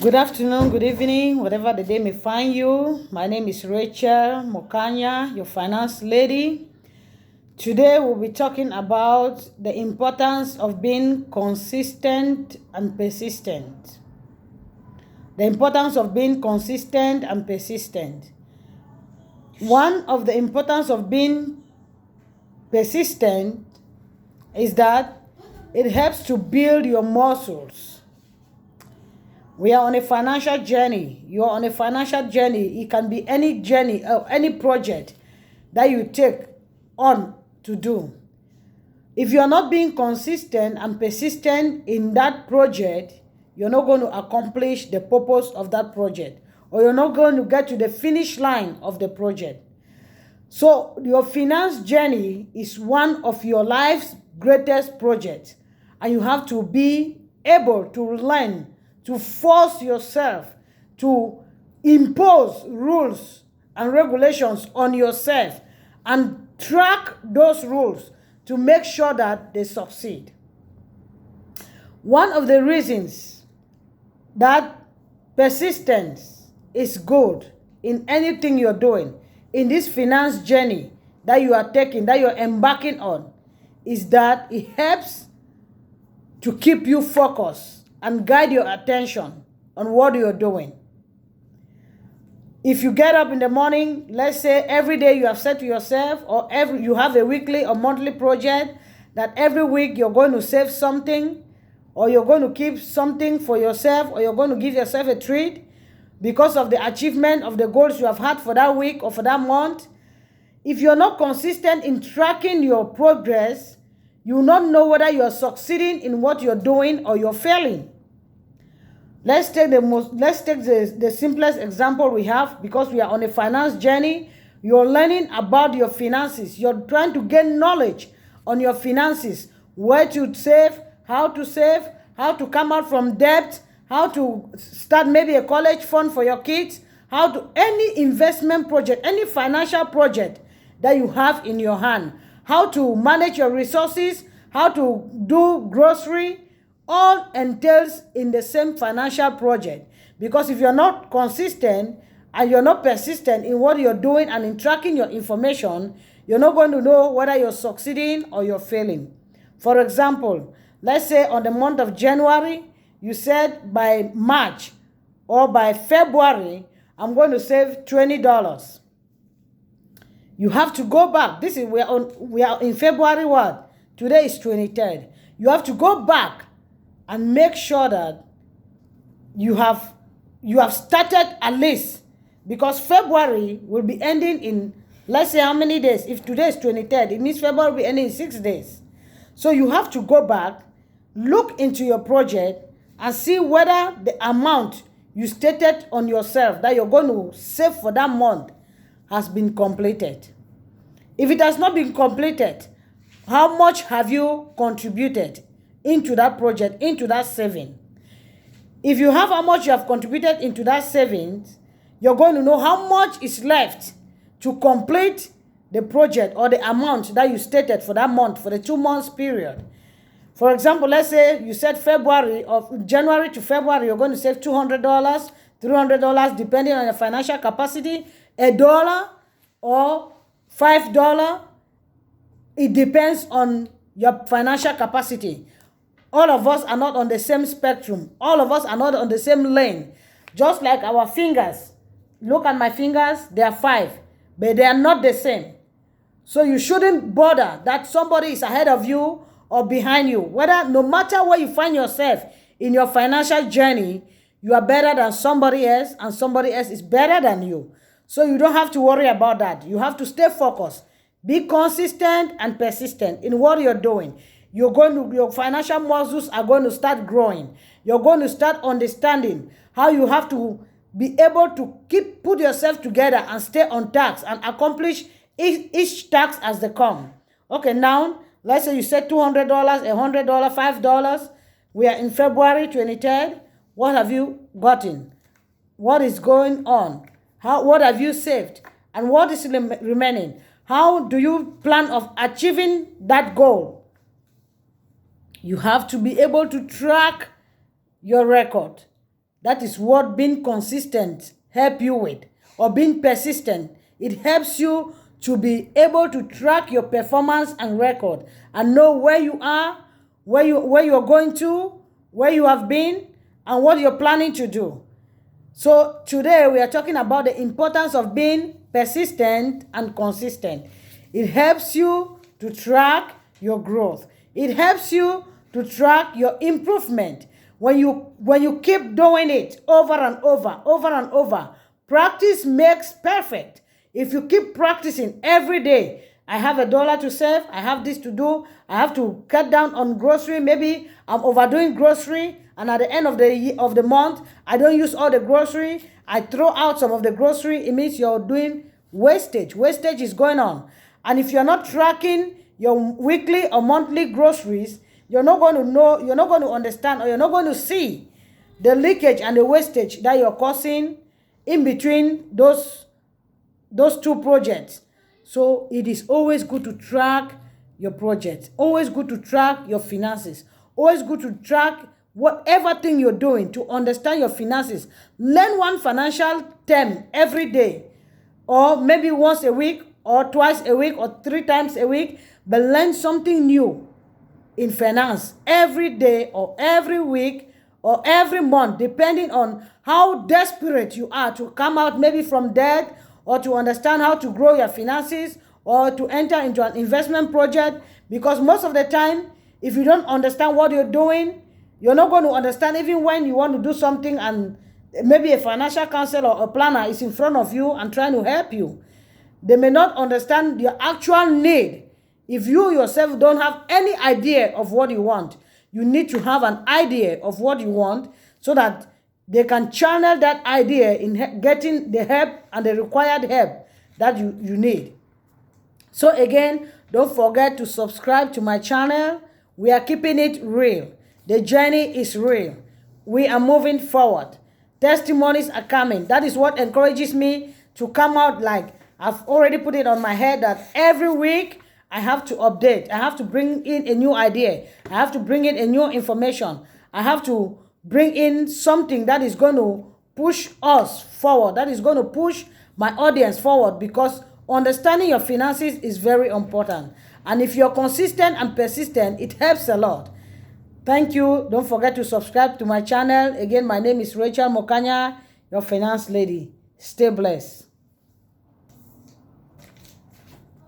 Good afternoon, good evening, whatever the day may find you. My name is Rachel Mokanya, your finance lady. Today we'll be talking about the importance of being consistent and persistent. The importance of being consistent and persistent. One of the importance of being persistent is that it helps to build your muscles. We are on a financial journey. You are on a financial journey. It can be any journey or any project that you take on to do. If you are not being consistent and persistent in that project, you're not going to accomplish the purpose of that project, or you're not going to get to the finish line of the project. So your finance journey is one of your life's greatest projects, and you have to be able to learn to force yourself to impose rules and regulations on yourself and track those rules to make sure that they succeed. One of the reasons that persistence is good in anything you're doing, in this finance journey that you are taking, that you're embarking on, is that it helps to keep you focused and guide your attention on what you're doing. If you get up in the morning, let's say every day you have said to yourself, or you have a weekly or monthly project, that every week you're going to save something, or you're going to keep something for yourself, or you're going to give yourself a treat because of the achievement of the goals you have had for that week or for that month. If you're not consistent in tracking your progress, you will not know whether you're succeeding in what you're doing or you're failing. Let's take the simplest example we have, because we are on a finance journey. You're learning about your finances. You're trying to gain knowledge on your finances, where to save, how to come out from debt, how to start maybe a college fund for your kids, any investment project, any financial project that you have in your hand, how to manage your resources, how to do grocery, all entails in the same financial project. Because if you're not consistent and you're not persistent in what you're doing and in tracking your information, you're not going to know whether you're succeeding or you're failing. For example, let's say on the month of January, you said by March or by February, I'm going to save $20. You have to go back. We are in February what? Today is 23rd. You have to go back and make sure that you have started at least, because February will be ending in, let's say how many days? If today is 23rd, it means February will be ending in 6 days. So you have to go back, look into your project, and see whether the amount you stated on yourself that you're going to save for that month has been completed. If it has not been completed, how much have you contributed into that project, into that saving? If you have how much you have contributed into that savings, you're going to know how much is left to complete the project or the amount that you stated for that month, for the 2 months period. For example, let's say you said January to February, you're going to save $200, $300, depending on your financial capacity, $1 or $5. It depends on your financial capacity. All of us are not on the same spectrum. All of us are not on the same lane. Just like our fingers. Look at my fingers, they are 5, but they are not the same. So you shouldn't bother that somebody is ahead of you or behind you. No matter where you find yourself in your financial journey, you are better than somebody else, and somebody else is better than you. So you don't have to worry about that. You have to stay focused. Be consistent and persistent in what you're doing. Your financial muscles are going to start growing. You're going to start understanding how you have to be able to put yourself together and stay on task and accomplish each task as they come. Okay, now, let's say you said $200, $100, $5. We are in February 23rd. What have you gotten? What is going on? What have you saved? And what is remaining? How do you plan of achieving that goal? You have to be able to track your record. That is what being consistent help you with, or being persistent. It helps you to be able to track your performance and record and know where you are, where you're going to, where you have been, and what you're planning to do. So today we are talking about the importance of being persistent and consistent. It helps you to track your growth. It helps you to track your improvement. When you keep doing it over and over, practice makes perfect. If you keep practicing every day, I have $1 to save, I have this to do, I have to cut down on grocery, maybe I'm overdoing grocery, and at the end of the month, I don't use all the grocery, I throw out some of the grocery, it means you're doing wastage. Wastage is going on. And if you're not tracking your weekly or monthly groceries, you're not going to know, you're not going to understand, or you're not going to see the leakage and the wastage that you're causing in between those two projects. So it is always good to track your projects, always good to track your finances, always good to track whatever thing you're doing, to understand your finances. Learn one financial term every day, or maybe once a week, or twice a week, or 3 times a week, but learn something new in finance every day, or every week, or every month, depending on how desperate you are to come out maybe from debt, or to understand how to grow your finances, or to enter into an investment project. Because most of the time, if you don't understand what you're doing, you're not going to understand even when you want to do something, and maybe a financial counselor or a planner is in front of you and trying to help you. They may not understand your actual need. If you yourself don't have any idea of what you want, you need to have an idea of what you want, so that they can channel that idea in getting the help and the required help that you need. So again, don't forget to subscribe to my channel. We are keeping it real. The journey is real. We are moving forward. Testimonies are coming. That is what encourages me to come out. Like, I've already put it on my head that every week I have to update. I have to bring in a new idea. I have to bring in a new information. I have to bring in something that is going to push us forward, that is going to push my audience forward, because understanding your finances is very important. And if you're consistent and persistent, it helps a lot. Thank you. Don't forget to subscribe to my channel. Again, my name is Rachel Mokanya, your finance lady. Stay blessed.